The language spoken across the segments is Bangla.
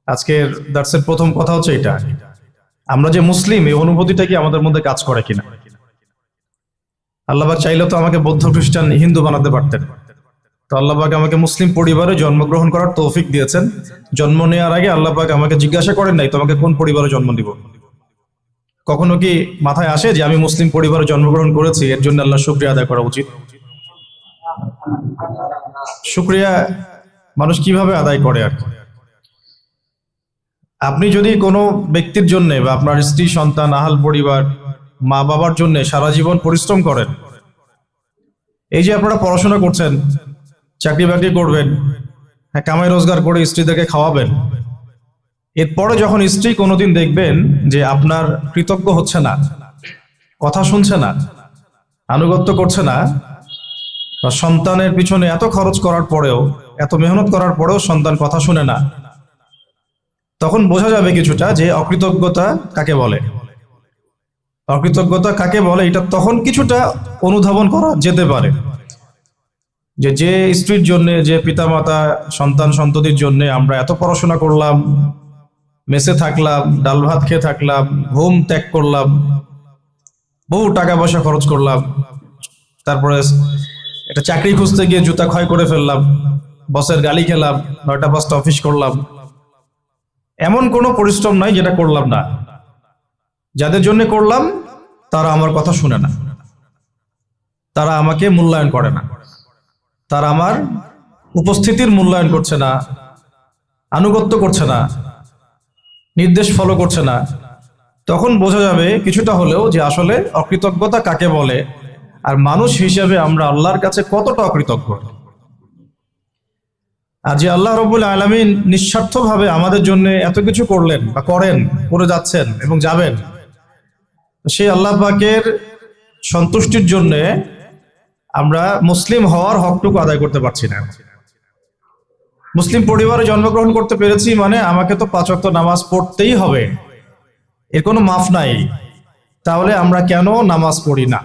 আজকের দার্সের প্রথম কথা হচ্ছে এটা, আমরা যে মুসলিম এই অনুভূতিটা কি আমাদের মধ্যে কাজ করে কিনা। আল্লাহ পাক চাইলে তো আমাকে বৌদ্ধ খ্রিস্টান হিন্দু বানাতে পারতেন, তো আল্লাহ পাক আমাকে মুসলিম পরিবারে জন্মগ্রহণ করার তৌফিক দিয়েছেন। জন্ম নেওয়ার আগে আল্লাহ পাক আমাকে জিজ্ঞাসা করেন নাই তোমাকে কোন পরিবারে জন্ম দিব। কখনো কি মাথায় আসে যে আমি মুসলিম পরিবারে জন্মগ্রহণ করেছি, এর জন্য আল্লাহ শুকরিয়া আদায় করা উচিত? শুকরিয়া মানুষ কিভাবে আদায় করে আর কি। আপনি যদি কোনো ব্যক্তির জন্য বা আপনার স্ত্রী সন্তান আহাল পরিবার মা বাবার জন্য সারা জীবন পরিশ্রম করেন, এই যে আপনারা পড়াশোনা করছেন, চাকরি বাকরি করবেন, কামাই রোজগার করে স্ত্রীদেরকে খাওয়াবেন, এরপরে যখন স্ত্রী কোনোদিন দেখবেন যে আপনার কৃতজ্ঞ হচ্ছে না, কথা শুনছে না, আনুগত্য করছে না, বা সন্তানের পিছনে এত খরচ করার পরেও, এত মেহনত করার পরেও সন্তান কথা শুনে না, তখন বোঝা যাবে কিছুটা যে অকৃতজ্ঞতা কাকে বলে। অকৃতজ্ঞতা কাকে বলে এটা তখন কিছুটা অনুধাবন করা যেতে পারে। যে স্ত্রীর জন্য, যে পিতামাতা সন্তান সন্ততির জন্য আমরা এত পড়াশোনা করলাম, মেসে থাকলাম, ডাল ভাত খেয়ে থাকলাম, ঘুম ত্যাগ করলাম, বহু টাকা পয়সা খরচ করলাম, তারপরে একটা চাকরি খুঁজতে গিয়ে জুতা ক্ষয় করে ফেললাম, বসের গালি খেলাম, 9টা 5টা অফিস করলাম, এমন কোনো পরিশ্রম নাই যেটা করলাম না। যাদের জন্য করলাম তারা আমার কথা শুনে না, তারা আমাকে মূল্যায়ন করে না, তারা আমার উপস্থিতির মূল্যায়ন করছে না, আনুগত্য করছে না, নির্দেশ ফলো করছে না। তখন বোঝা যাবে কিছুটা হলেও যে আসলে অকৃতজ্ঞতা কাকে বলে, আর মানুষ হিসেবে আমরা আল্লাহর কাছে কতটা অকৃতজ্ঞ। আর যে আল্লাহ রাব্বুল আলামিন নিঃস্বার্থভাবে আমাদের জন্য এত কিছু করলেন বা করেন, করে যাচ্ছেন এবং যাবেন, সেই আল্লাহ পাকের সন্তুষ্টির জন্য আমরা মুসলিম হওয়ার হকটুকু আদায় করতে পারছি না। মুসলিম পরিবারে জন্মগ্রহণ করতে পেরেছি মানে আমাকে তো 5 ওয়াক্ত নামাজ পড়তেই হবে, এর কোনো মাফ নাই। তাহলে আমরা কেন নামাজ পড়ি না?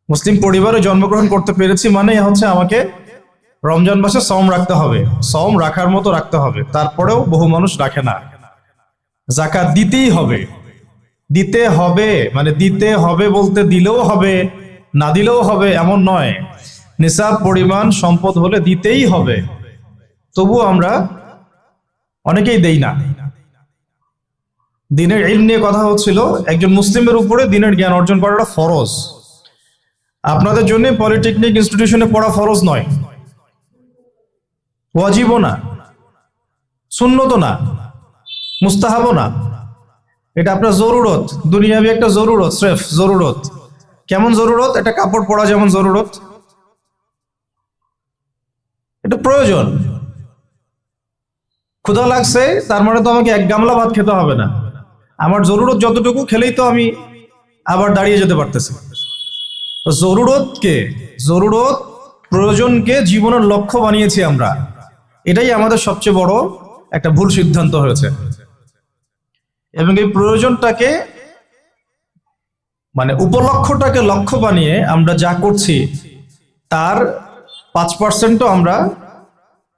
মুসলিম পরিবারে জন্মগ্রহণ করতে পেরেছি মানে হচ্ছে আমাকে রমজান মাসে সওম রাখতে হবে, সওম রাখার মতো রাখতে হবে, তারপরেও বহু মানুষ রাখে না। যাকাত দিতেই হবে, দিতে হবে মানে দিতে হবে বলতে দিলেও হবে, না দিলেও হবে এমন নয়। নিসাব পরিমাণ সম্পদ হলে দিতেই হবে, তবুও আমরা অনেকেই দেই না। দিনের ইলম নিয়ে কথা হচ্ছিল, একজন মুসলিমের উপরে দিনের জ্ঞান অর্জন করাটা ফরজ। আপনাদের জন্য পলিটেকনিক ইনস্টিটিউশনে পড়া ফরজ নয়, ওয়াজিবও না, সুন্নতও না, মুস্তাহাবও না, এটা আপনার জরুরত, দুনিয়াবি একটা জরুরত, স্রেফ জরুরত। কেমন জরুরত? এটা কাপড় পরা যেমন জরুরত, এটা প্রয়োজন। ক্ষুধা লাগছে তার মানে তো আমাকে 1 গামলা ভাত খেতে হবে না, আমার জরুরত যতটুকু খেলেই তো আমি আবার দাঁড়িয়ে যেতে পারতেছি। তো জরুরত প্রয়োজনকে জীবনের লক্ষ্য বানিয়েছি আমরা, এটাই আমাদের সবচেয়ে বড় একটা ভুল সিদ্ধান্ত হয়েছে। এবং এই প্রয়োজনটাকে মানে উপলক্ষ্যটাকে লক্ষ্য বানিয়ে আমরা যা করছি তার 5%ও আমরা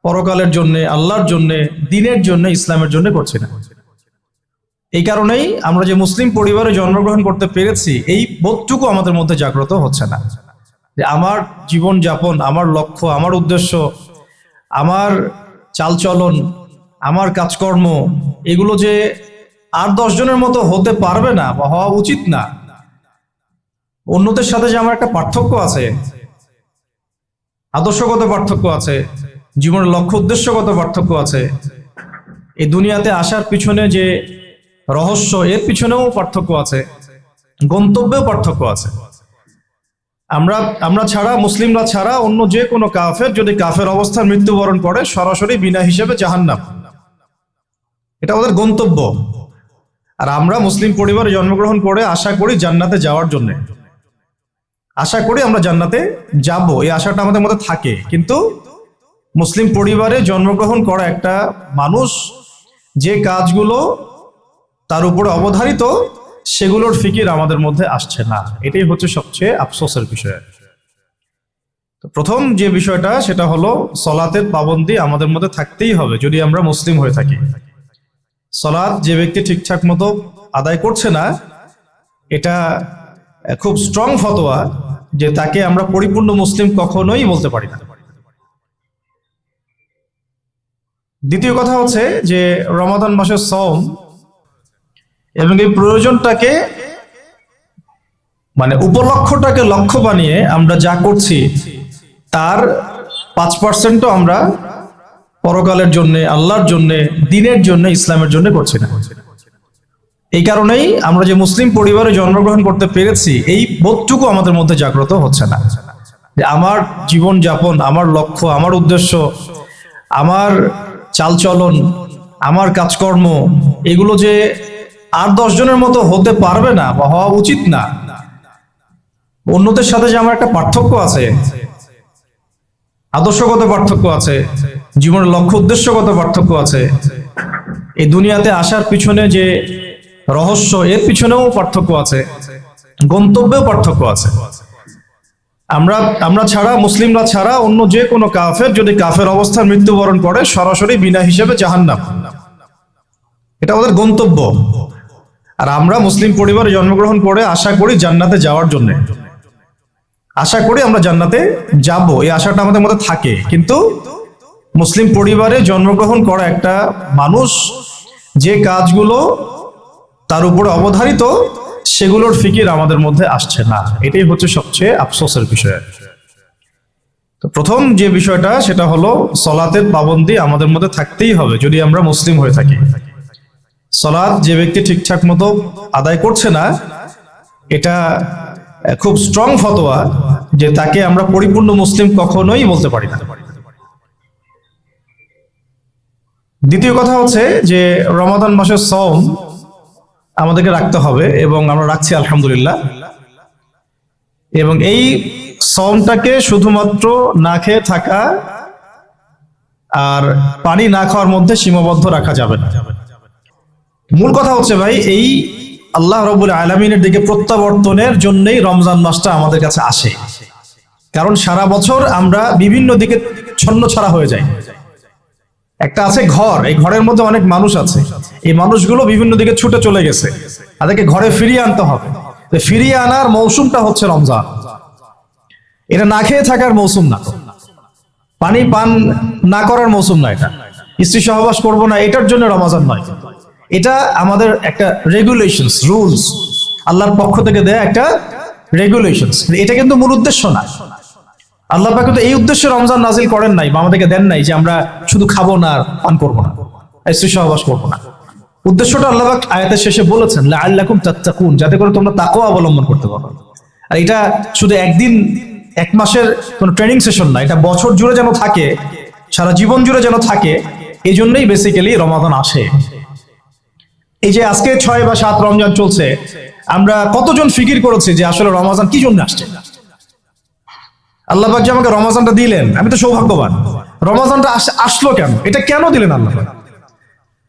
পরকালের জন্য, আল্লাহর জন্য, দ্বীনের জন্য, ইসলামের জন্য করছি না। এই কারণেই আমরা যে মুসলিম পরিবারে জন্মগ্রহণ করতে পেরেছি এই বোধটুকু আমাদের মধ্যে জাগ্রত হচ্ছে না, যে আমার জীবন যাপন, আমার লক্ষ্য, আমার উদ্দেশ্য, আমার চালচলন, আমার কাজকর্ম, এগুলো যে আর 10 জনের মতো হতে পারবে না বা হওয়া উচিত না। অন্যদের সাথে যে আমার একটা পার্থক্য আছে, আদর্শগত পার্থক্য আছে, জীবনের লক্ষ্য উদ্দেশ্যগত পার্থক্য আছে, এই দুনিয়াতে আসার পিছনে যে রহস্য, এর পিছনেও পার্থক্য আছে, গন্তব্যেও পার্থক্য আছে। আমরা ছাড়া, মুসলিমরা ছাড়া অন্য যে কোনো কাফের যদি কাফের অবস্থায় মৃত্যুবরণ করে সরাসরি বিনা হিসেবে জাহান্নাম, এটা ওদের গন্তব্য। আর আমরা মুসলিম পরিবারে জন্মগ্রহণ করে আশা করি জান্নাতে যাওয়ার জন্য, আশা করি আমরা জান্নাতে যাব, এই আশাটা আমাদের মধ্যে থাকে। কিন্তু মুসলিম পরিবারে জন্মগ্রহণ করা একটা মানুষ যে কাজগুলো তার উপরে অবধারিত সেগুলোর ফিকির আমাদের মধ্যে আসছে না, এটাই হচ্ছে সবচেয়ে আফসোসের বিষয়। তো প্রথম যে বিষয়টা সেটা হলো সলাতের পাবন্দি আমাদের মধ্যে থাকতেই হবে যদি আমরা মুসলিম হয়ে থাকি। সলাত যে ব্যক্তি ঠিকঠাক মতো আদায় করছে না, এটা খুব স্ট্রং ফতোয়া যে তাকে আমরা পরিপূর্ণ মুসলিম কখনোই বলতে পারি না। দ্বিতীয় কথা হচ্ছে যে রমাদান মাসের সওম এবং এই প্রয়োজনটাকে মানে উপলক্ষটাকে লক্ষ্য বানিয়ে আমরা যা করছি তার 5%ও আমরা পরকালের জন্য, আল্লাহর জন্য, দ্বীনের জন্য, ইসলামের জন্য করছি না। এই কারণেই আমরা যে মুসলিম পরিবারে জন্মগ্রহণ করতে পেরেছি এই বোধটুকু আমাদের মধ্যে জাগ্রত হচ্ছে না যে আমার জীবন যাপন, আমার লক্ষ্য, আমার উদ্দেশ্য, আমার চালচলন, আমার কাজকর্ম এগুলো যে আর 10 জনের মতো হতে পারবে না বা হওয়া উচিত না। অন্যদের সাথে যে আমার একটা পার্থক্য আছে, আদর্শগত পার্থক্য আছে, জীবনের লক্ষ্য উদ্দেশ্যগত পার্থক্য আছে, এই দুনিয়াতে আসার পিছনে যে রহস্য এর পিছনেও পার্থক্য আছে, গন্তব্যেও পার্থক্য আছে। আমরা ছাড়া, মুসলিমরা ছাড়া অন্য যে কোনো কাফের যদি কাফের অবস্থায় মৃত্যুবরণ করে সরাসরি বিনা হিসেবে জাহান্নাম, এটা ওদের গন্তব্য। আর আমরা মুসলিম পরিবারে জন্মগ্রহণ করে আশা করি জান্নাতে যাওয়ার জন্য, আশা করি আমরা জান্নাতে যাব, এই আশাটা আমাদের মধ্যে থাকে। কিন্তু মুসলিম পরিবারে জন্মগ্রহণ করা একটা মানুষ যে কাজগুলো তার উপরে অবধারিত সেগুলোর ফিকির আমাদের মধ্যে আসছে না, এটাই হচ্ছে সবচেয়ে আফসোসের বিষয়। তো প্রথম যে বিষয়টা সেটা হলো সলাতের পাবন্দি আমাদের মধ্যে থাকতেই হবে যদি আমরা মুসলিম হয়ে থাকি। সলাত যে ব্যক্তি ঠিকঠাক মতো আদায় করছে না, এটা খুব স্ট্রং ফতোয়া যে তাকে আমরা পরিপূর্ণ মুসলিম কখনোই বলতে পারি না। দ্বিতীয় কথা হচ্ছে যে রমাদান মাসের সওম আমাদেরকে রাখতে হবে এবং আমরা রাখছি আলহামদুলিল্লাহ। এবং এই সওমটাকে শুধুমাত্র না খেয়ে থাকা আর পানি না খাওয়ার মধ্যে সীমাবদ্ধ রাখা যাবে না। মূল কথা হচ্ছে ভাই, এই আল্লাহ রাব্বুল আলামিনের দিকে প্রত্যাবর্তনের জন্যই রমজান মাসটা আমাদের কাছে আসে। কারণ সারা বছর আমরা বিভিন্ন দিকে ছন্নছাড়া হয়ে যাই। একটা আছে ঘর, এই ঘরের মধ্যে অনেক মানুষ আছে, এই মানুষগুলো বিভিন্ন দিকে ছুটে চলে গেছে, তাদেরকে ঘরে ফিরিয়ে আনতে হবে। ফিরিয়ে আনার মৌসুমটা হচ্ছে রমজান। এটা না খেয়ে থাকার মৌসুম না, পানি পান না করার মৌসুম না, এটা স্ত্রী সহবাস করবো না এটার জন্য রমজান নয়। এটা আমাদের একটা রেগুলেশনস, রুলস, আল্লাহর পক্ষ থেকে দেয়া একটা রেগুলেশনস। এটা কিন্তু মূল উদ্দেশ্য না। আল্লাহ পাক কিন্তু এই উদ্দেশ্যে রমজান নাজিল করেন নাই বা আমাদেরকে দেন নাই যে আমরা শুধু খাবো না, পান করবো না, স্ত্রী সহবাস করবো না। উদ্দেশ্যটা আল্লাহ পাক আয়াতের শেষে বলেছেন লাআল্লাকুম তাত্তাকুন, যাতে করে তোমরা তাকওয়া অবলম্বন করতে পারো। আর এটা শুধু একদিন এক মাসের কোনো ট্রেনিং সেশন না, এটা বছর জুড়ে যেন থাকে, সারা জীবন জুড়ে যেন থাকে। এই জন্যই বেসিক্যালি রমাদান আসে। এই যে আজকে 6 বা 7 রমজান চলছে, আমরা কতজন ফিকির করেছি যে আসলে রমাজান কি জন্য আসছে? আল্লাহ পাক যে আমাকে রমাজানটা দিলেন, আমি তো সৌভাগ্যবান। রমাজানটা আসলো কেন? এটা কেন দিলেন আল্লাহ পাক?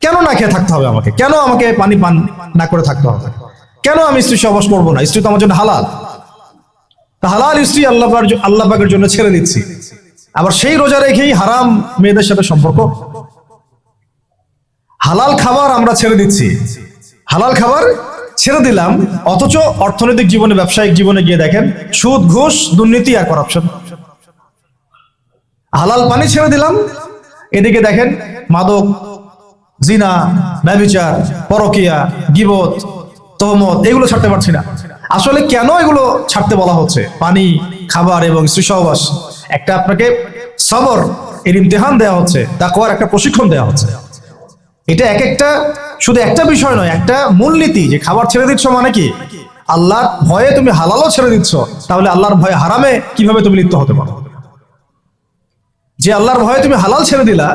কেন না খেয়ে থাকতে হবে আমাকে? কেন আমাকে পানি পান না করে থাকতে হবে? কেন আমি স্ত্রী সহবাস করবো না? স্ত্রী তো আমার জন্য হালাল। হালাল স্ত্রী আল্লাহ পাকের জন্য ছেড়ে দিচ্ছি, আবার সেই রোজা রেখেই হারাম মেয়েদের সাথে সম্পর্ক। হালাল খাবার আমরা ছেড়ে দিচ্ছি, হালাল খাবার ছেড়ে দিলাম, অথচ অর্থনৈতিক জীবনে, ব্যবসায়িক জীবনে গিয়ে দেখেন সুদ, ঘুষ, দুর্নীতি আর করাপশন। হালাল পানি ছেড়ে দিলাম, এদিকে দেখেন মাদক, জিনা, ব্যভিচার, পরকিয়া, গীবত, তহমত, এগুলো ছাড়তে পারছি না। আসলে কেন এগুলো ছাড়তে বলা হচ্ছে? পানি, খাবার এবং স্ত্রী সহবাস একটা আপনাকে সবর এর ইমতিহান দেওয়া হচ্ছে, তাকওয়ার একটা প্রশিক্ষণ দেওয়া হচ্ছে। এটা এক একটা শুধু একটা বিষয় নয়, একটা মূলনীতি যে খাবার ছেড়ে দিচ্ছ মানে কি? আল্লাহর ভয়ে তুমি হালালও ছেড়ে দিচ্ছ, তাহলে আল্লাহর ভয়ে হারামে কিভাবে তুমি লিপ্ত হতে পারো? যে আল্লাহর ভয়ে তুমি হালাল ছেড়ে দিলা,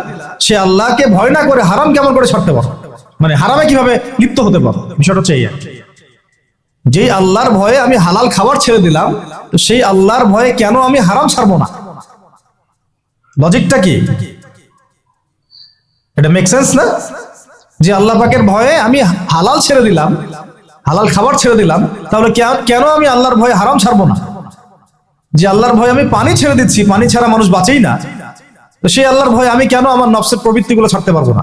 সে আল্লাহকে ভয় না করে হারাম কেমন করে ছাড়তে পারো? মানে হারামে কিভাবে লিপ্ত হতে পারো? বিষয়টা হচ্ছে এই। যে আল্লাহর ভয়ে আমি হালাল খাবার ছেড়ে দিলাম, তো সেই আল্লাহর ভয়ে কেন আমি হারাম ছাড়বো না? লজিকটা কি? এটা মেক সেন্স না? যে আল্লাহ পাকের ভয়ে আমি হালাল ছেড়ে দিলাম, হালাল খাবার ছেড়ে দিলাম, তাহলে কেন আমি আল্লাহর ভয়ে হারাম ছাড়বো না? যে আল্লাহর ভয় আমি পানি ছেড়ে দিচ্ছি, পানি ছাড়া মানুষ বাঁচেই না, তো সেই আল্লাহর ভয় আমি কেন আমার নফসের প্রবৃত্তিগুলো ছাড়তে পারবো না,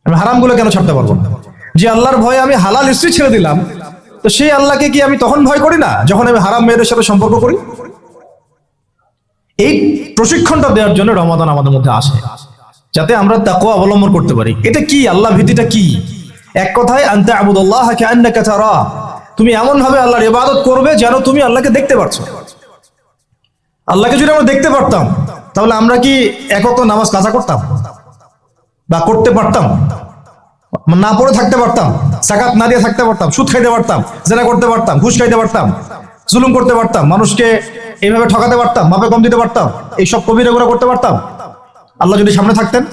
আমি হারামগুলো কেন ছাড়তে পারবো না? যে আল্লাহর ভয়ে আমি হালাল স্ত্রী ছেড়ে দিলাম, তো সেই আল্লাহকে কি আমি তখন ভয় করি না যখন আমি হারাম মেয়েদের সাথে সম্পর্ক করি? এই প্রশিক্ষণটা দেওয়ার জন্য রমাদান আমাদের মধ্যে আসে, যাতে আমরা তাকওয়া অবলম্বন করতে পারি। এটা কি, আল্লাহ ভীতিটা কি? এক কথায় আনতা আবুদুল্লাহ কাআন্নাকা তারা, তুমি এমন ভাবে আল্লাহর ইবাদত করবে যেন তুমি আল্লাহকে দেখতে পারছো। আল্লাহকে যদি আমরা দেখতে পারতাম তাহলে আমরা কি এক ওয়াক্ত নামাজ কাজা করতাম বা করতে পারতাম? না পড়ে থাকতে পারতাম, যাকাত না দিয়ে থাকতে পারতাম, সুদ খাইতে পারতাম, জেনা করতে পারতাম, ঘুষ খাইতে পারতাম, জুলুম করতে পারতাম, মানুষকে এইভাবে ঠকাতে পারতাম, মাপে কম দিতে পারতাম, এইসব কবিরা গুনাহ করতে পারতাম আল্লাহ যদি সামনে থাকতেন?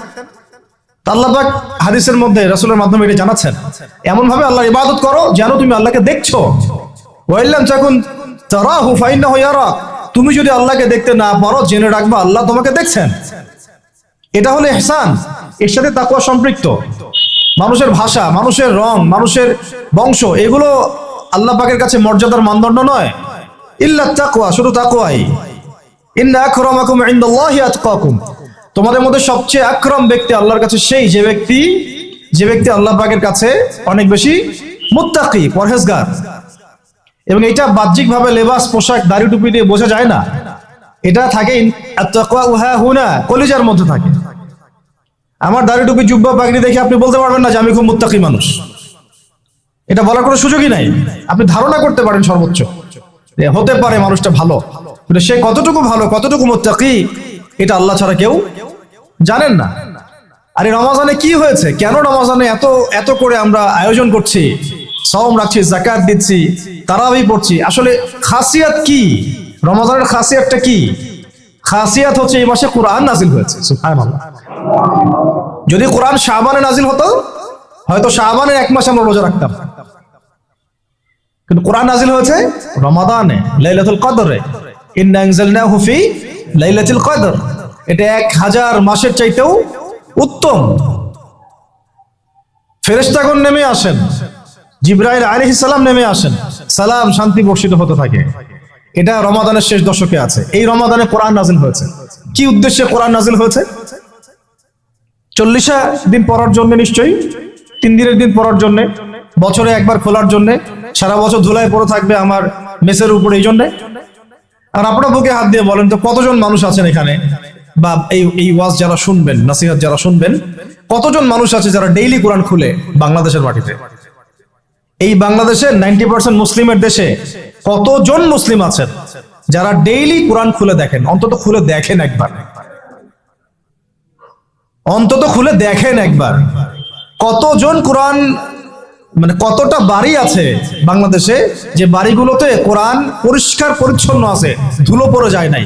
আল্লাহ পাক হাদিসের মধ্যে রাসূলের মাধ্যমে এটা জানাচ্ছেন, এমন ভাবে আল্লাহর ইবাদত করো যেন তুমি আল্লাহকে দেখছো। ওয়াইল্লাম তাকুন তারাহু ফাইন্নাহু ইয়ারা, তুমি যদি আল্লাহকে দেখতে না পারো জেনে রাখবা আল্লাহ তোমাকে দেখছেন। এটা হলো ইহসান, এর সাথে তাকওয়া সম্পৃক্ত। মানুষের ভাষা, মানুষের রং, মানুষের বংশ, এগুলো আল্লাহ পাকের কাছে মর্যাদার মানদণ্ড নয়। ইল্লা তাকওয়া, শুধু তাকওয়াই। ইন্না আকরামাকুম ইনদাল্লাহি আতকাকুম, তোমাদের মধ্যে সবচেয়ে আকরাম ব্যক্তি আল্লাহর কাছে সেই যে ব্যক্তি আল্লাহ পাকের কাছে অনেক বেশি মুত্তাকি, পরহেজগার। এবং এটা বাহ্যিক ভাবে লেবাস, পোশাক, দাড়ি টুপি দিয়ে বোঝা যায় না, এটা থাকে আত-তাকওয়া হা হুনা, কলিজার মধ্যে থাকে। আমার দাড়ি টুপি জুব্বা পাগড়ি দেখে আপনি বলতে পারবেন না যে আমি খুব মুত্তাকি মানুষ, এটা বলার কোনো সুযোগই নাই। আপনি ধারণা করতে পারেন সর্বোচ্চ হতে পারে মানুষটা ভালো, কিন্তু সে কতটুকু ভালো, কতটুকু মুত্তাকি, এটা আল্লাহ ছাড়া কেউ জানেন না। আর এই রমাজানে কি হয়েছে, কেন রমাজানে এত এত করে আমরা আয়োজন করছি, সাওম রাখছি, যাকাত দিচ্ছি, তারাবি পড়ছি? আসলে খাসিয়াত কি? রমাজানের খাসিয়াতটা কি? খাসিয়াত হচ্ছে এই মাসে কোরআন নাজিল হয়েছে। সুবহানাল্লাহ। যদি কোরআন শাবানে নাজিল হতো, হয়তো শাবানের এক মাস আমরা রোজা রাখতাম, কিন্তু কোরআন নাজিল হয়েছে রমাদানে, লাইলাতুল কদরে। ইন্না আনজালনাহু ফি লাইলাতুল কদর, এটা 1000 মাসের চাইতেও উত্তম। ফেরেশতাগণ নেমে আসেন, জিবরাইল আলাইহিস সালাম নেমে আসেন, সালাম শান্তি বর্ষিত হতে থাকে। এটা রমাদানের শেষ দশকে আছে। এই রমাদানে কোরআন নাজিল হয়েছে। কি উদ্দেশ্যে কোরআন নাজিল হয়েছে? 40 দিন পড়ার জন্য, নিশ্চয়ই 3 দিনের দিন পড়ার জন্য, বছরে একবার খোলার জন্য, সারা বছর ধুলায় পড়ে থাকবে আমার মেসের উপরে, এই জন্য। আর আপনারা বুকে হাত দিয়ে বলেন তো কতজন মানুষ আছেন এখানে, বা এই ওয়াজ যারা শুনবেন, নসিহত যারা শুনবেন, কতজন মানুষ আছে যারা ডেইলি কোরআন খুলে বাংলাদেশের মাটিতে? এই বাংলাদেশের 90% মুসলিমের দেশে কতজন মুসলিম আছেন যারা ডেইলি কোরআন খুলে দেখেন? অন্তত খুলে দেখেন একবার, অন্তত খুলে দেখেন একবার। কতজন কোরআন, মানে কতটা বাড়ি আছে বাংলাদেশে যে বাড়িগুলোতে কোরআন পরিষ্কার পরিচ্ছন্ন আছে, ধুলো পড়ে যায় নাই?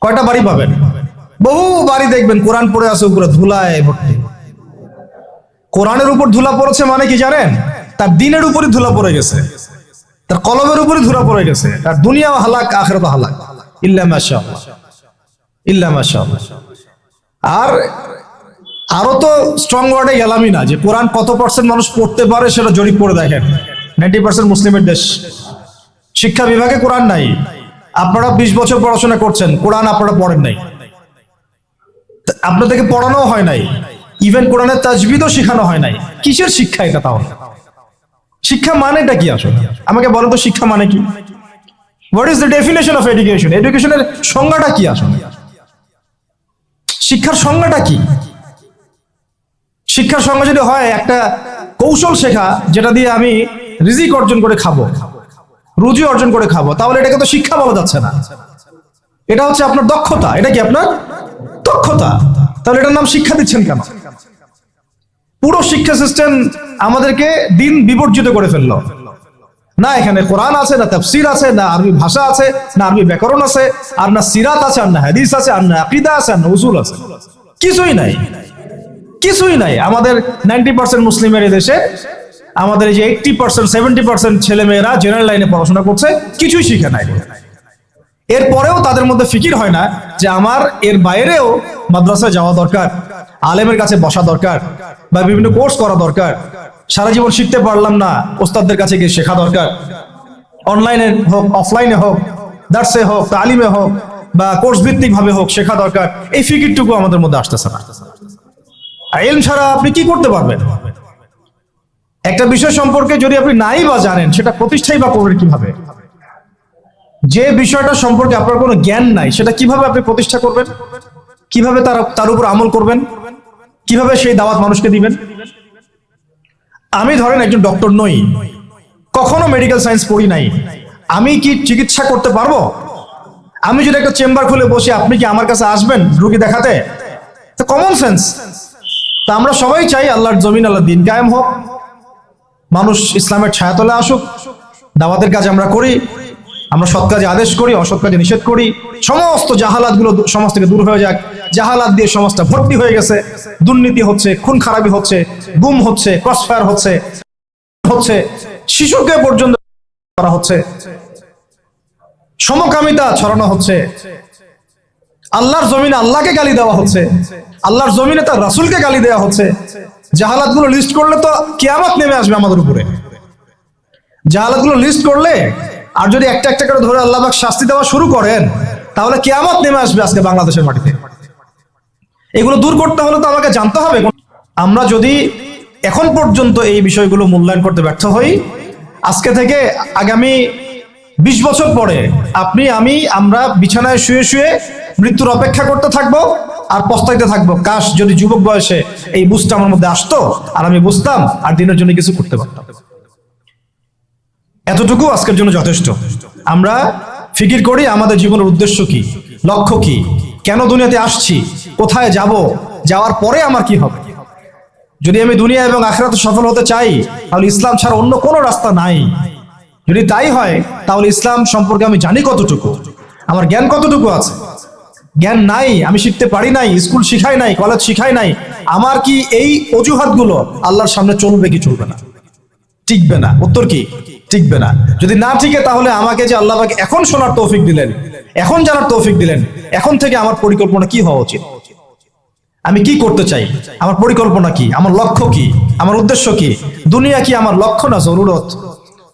কয়টা বাড়ি পাবেন? বহু বাড়ি দেখবেন কোরআন পড়ে আছে উপরে ধুলায় ভর্তি। কোরআনের উপর ধুলা পড়েছে মানে কি জানেন? তার দিনের উপরে ধুলা পড়ে গেছে, তার কলমের উপরে ধুলা পড়ে গেছে, তার দুনিয়াও হালাক, আখিরাতও হালাক। ইল্লা মাশাআল্লাহ, ইল্লা মাশাআল্লাহ। আর আরো তো স্ট্রং ওয়ার্ডে গেলামই না, যে কোরআন কত % মানুষ পড়তে পারে সেটা জরিপ করে দেখেন। 90% মুসলিমের দেশ, শিক্ষা বিভাগে কোরআন নাই। আপনারা 20 বছর পড়াশোনা করছেন, কোরআন আপনারা পড়েন নাই, আপনাদেরকে পড়ানো হয় নাই, ইভেন কোরআনের তাজবিদও শেখানো হয় নাই। কিসের শিক্ষা এটা তাহলে? শিক্ষা মানেটা কি আসলে? আমাকে বলেন তো, শিক্ষা মানে কি? What is the definition of education? এডুকেশনের সংজ্ঞাটা কি আসলে? শিক্ষার সংজ্ঞাটা কি? শিক্ষার সংজ্ঞা যদি হয় একটা কৌশল শেখা, যেটা দিয়ে আমি রিজিক অর্জন করে খাবো, রুজি অর্জন করে খাবো, তাহলে এটাকে তো শিক্ষা বলা যাচ্ছে না। এটা হচ্ছে আপনার দক্ষতা। এটা কি আপনার দক্ষতা? তাহলে এটার নাম শিক্ষা দিচ্ছেন কেন? পুরো শিক্ষা সিস্টেম আমাদেরকে দিন বিবর্জিত করে ফেললো। না এখানে কোরআন আছে, না তাফসীর আছে, না আরবি ভাষা আছে, না আরবি ব্যাকরণ আছে, আর না সিরাত আছে, আর না হাদিস আছে, আর না আকীদা আছে, আর না উসুল আছে। কিছুই নাই, কিছুই নাই। আমাদের 90% মুসলিমের এই দেশে, আমাদের এই যে 80% 70% ছেলে মেয়েরা জেনারেল লাইনে পড়াশোনা করছে, কিছুই শিখে নাই। এরপরেও তাদের মধ্যে ফিকির হয় না যে আমার এর বাইরেও মাদ্রাসায় যাওয়া দরকার, আলেমের কাছে বসা দরকার, বা বিভিন্ন কোর্স করা দরকার। সারা জীবন শিখতে পারলাম না, ওস্তাদদের কাছে গিয়ে শেখা দরকার। অনলাইনে হোক, অফলাইনে হোক, দার্সে হোক, তালিমে হোক বা কোর্স ভিত্তিক ভাবে হোক শেখা দরকার, এই ফিকিরটুকু আমাদের মধ্যে আসতেছে না। আর ইলম ছাড়া আপনি কি করতে পারবেন? একটা বিষয় সম্পর্কে যদি আপনি নাই বা জানেন, সেটা প্রতিষ্ঠাই বা করবেন কিভাবে? যে বিষয়টা সম্পর্কে আপনার কোনো জ্ঞান নাই, সেটা কিভাবে আপনি প্রতিষ্ঠা করবেন? কিভাবে তার উপর আমল করবেন? কিভাবে সেই দাওয়াত মানুষকে দিবেন? আমি ধরেন একজন ডক্টর নই, কখনো মেডিকেল সায়েন্স পড়ি নাই, আমি কি চিকিৎসা করতে পারবো? আমি যদি একটা চেম্বার খুলে বসি, আপনি কি আমার কাছে আসবেন রোগী দেখাতে? তো কমন সেন্স। তা আমরা সবাই চাই আল্লাহর জমিন, আল্লাহর দিন কায়েম হোক, মানুষ ইসলামের ছায়াতলে আসুক, দাওয়াতের কাজ আমরা করি, আমরা সৎ কাজে আদেশ করি, অসৎ কাজে নিষেধ করি, সমস্ত জাহালাত গুলো সমাজ থেকে দূর হয়ে যাক। জাহালাত দিয়ে সমাজটা ভর্তি হয়ে গেছে, দুর্নীতি হচ্ছে, খুন খারাপি হচ্ছে, গুম হচ্ছে, ক্রসফায়ার হচ্ছে, শিশুকে পর্যন্ত করা হচ্ছে, সমকামিতা ছড়ানো হচ্ছে, আল্লাহর জমিনে আল্লাহকে গালি দেওয়া হচ্ছে, আল্লাহর জমিনে তার রাসূলকে গালি দেওয়া হচ্ছে। জাহালাত গুলো লিস্ট করলে তো কিয়ামত নেমে আসবে আমাদের উপরে। জাহালাত গুলো লিস্ট করলে আর যদি একটা একটা করে ধরে আল্লাহ পাক শাস্তি দেওয়া শুরু করেন, তাহলে কিয়ামত নেমে আসবে আজকে বাংলাদেশের মাটিতে। এগুলো দূর করতে হলে তো আমাকে জানতে হবে। আমরা যদি এখন পর্যন্ত এই বিষয়গুলো মূল্যায়ন করতে ব্যর্থ হই, আজকে থেকে আগামী 20 বছর পরে আপনি, আমরা বিছানায় শুয়ে শুয়ে মৃত্যুর অপেক্ষা করতে থাকবো আর পস্তাইতে থাকবো, কাশ যদি যুবক বয়সে এই বুঝটা আমার মধ্যে আসতো আর আমি বুঝতাম আর দিনের জন্য কিছু করতে পারতাম। এতটুকু আজকের জন্য যথেষ্ট। আমরা ফিকির করি আমাদের জীবনের উদ্দেশ্য কি, লক্ষ্য কি, কেন দুনিয়াতে আসছি, কোথায় যাব, যাওয়ার পরে আমার কি হবে। যদি আমি দুনিয়া এবং আখিরাতে সফল হতে চাই, তাহলে ইসলাম ছাড়া অন্য কোনো রাস্তা নাই। যদি তাই হয়, তাহলে ইসলাম সম্পর্কে আমি জানি কতটুকু, আমার জ্ঞান কতটুকু আছে। জ্ঞান নাই, আমি শিখতে পারি নাই, স্কুল শিখাই নাই, কলেজ শিখাই নাই, আমার কি এই অজুহাতগুলো আল্লাহর সামনে চলবে কি চলবে না? টিকবে না। উত্তর কি? টিকবে না। যদি না টিকে, তাহলে আমাকে যে আল্লাহ পাক এখন শোনার তৌফিক দিলেন, এখন জানার তৌফিক দিলেন, এখন থেকে আমার পরিকল্পনা কি হওয়া উচিত, আমি কি করতে চাই, আমার পরিকল্পনা কি, আমার লক্ষ্য কি, আমার উদ্দেশ্য কি, দুনিয়া কি আমার লক্ষ্য না জরুরত,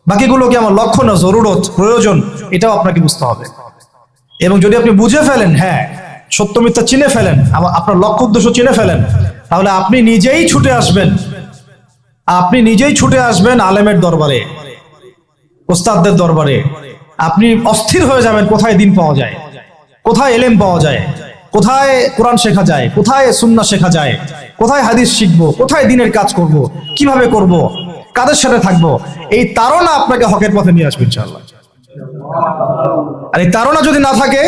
বাকিগুলো কি আমার লক্ষ্য না জরুরত, প্রয়োজন, এটাও আপনাকে বুঝতে হবে। এবং যদি আপনি বুঝে ফেলেন, হ্যাঁ সত্য মিথ্যা চিনে ফেলেন, আপনার লক্ষ্য উদ্দেশ্য চিনে ফেলেন, তাহলে আপনি নিজেই ছুটে আসবেন, আলেমের দরবারে, ওস্তাদদের দরবারে। আপনি অস্থির হয়ে যাবেন কোথায় দিন পাওয়া যায়, কোথায় এলেম পাওয়া যায়, কোথায় কোরআন শেখা যায়, কোথায় সুন্নাহ শেখা যায়, কোথায় হাদিস শিখবো, কোথায় দিনের কাজ করব, কিভাবে করব, কাদের সাথে থাকবো। এই তাড়না আপনাকে হকের পথে নিয়ে আসবে ইনশাআল্লাহ। আর এই তাড়না যদি না থাকে,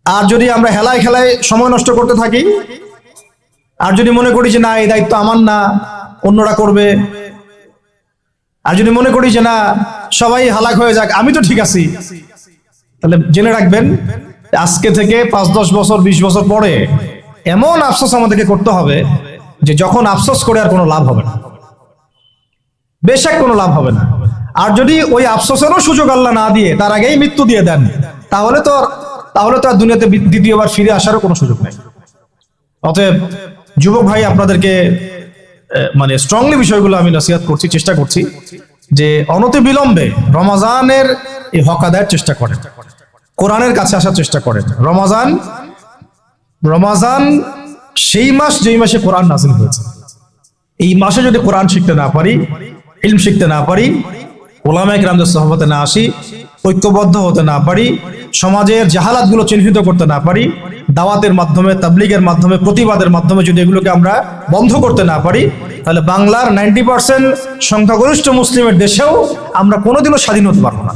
আর যদি আমরা হেলায় খেলায় সময় নষ্ট করতে থাকি, আর যদি মনে করি যে না এই দায়িত্ব আমার না, অন্যরা করবে, আর যদি মনে করি যে না সবাই হালাক হয়ে যাক, আমি তো ঠিক আছি, তাহলে জেনে রাখবেন আজকে থেকে 5-10 বছর 20 বছর পরে এমন আফসোস আমাদেরকে করতে হবে যে যখন আফসোস করে আর কোনো লাভ হবে না, বেশক কোনো লাভ হবে না। আর যদি ওই আফসোসেরও সুযোগ আল্লাহ না দিয়ে তার আগেই মৃত্যু দিয়ে দেন, তাহলে তো আর দুনিয়াতে দ্বিতীয়বার ফিরে আসারও কোনো সুযোগ নেই। অতএব যুবক ভাই, আপনাদেরকে মানে স্ট্রংলি বিষয়গুলো আমি নসিহত করছি, চেষ্টা করছি যে অনতি বিলম্বে রমাজানের এই হক আদায়ের চেষ্টা করেন, কোরআনের কাছে আসার চেষ্টা করেন। রমাজান সেই মাস যেই মাসে কোরআন নাযিল হয়েছে। এই মাসে যদি কোরআন শিখতে না পারি, ইলম শিখতে না পারি, ওলামায়ে কেরামদের সোহবতে না আসি, ঐক্যবদ্ধ হতে না পারি, সমাজের জাহালাতগুলো চিহ্নিত করতে না পারি, দাওয়াতের মাধ্যমে, তাবলীগের মাধ্যমে, প্রতিবাদের মাধ্যমে যদি এগুলোকে আমরা বন্ধ করতে না পারি, তাহলে বাংলার 90% সংখ্যাগরিষ্ঠ মুসলিমের দেশেও আমরা কোনোদিনও স্বাধীন হতে পারবো না।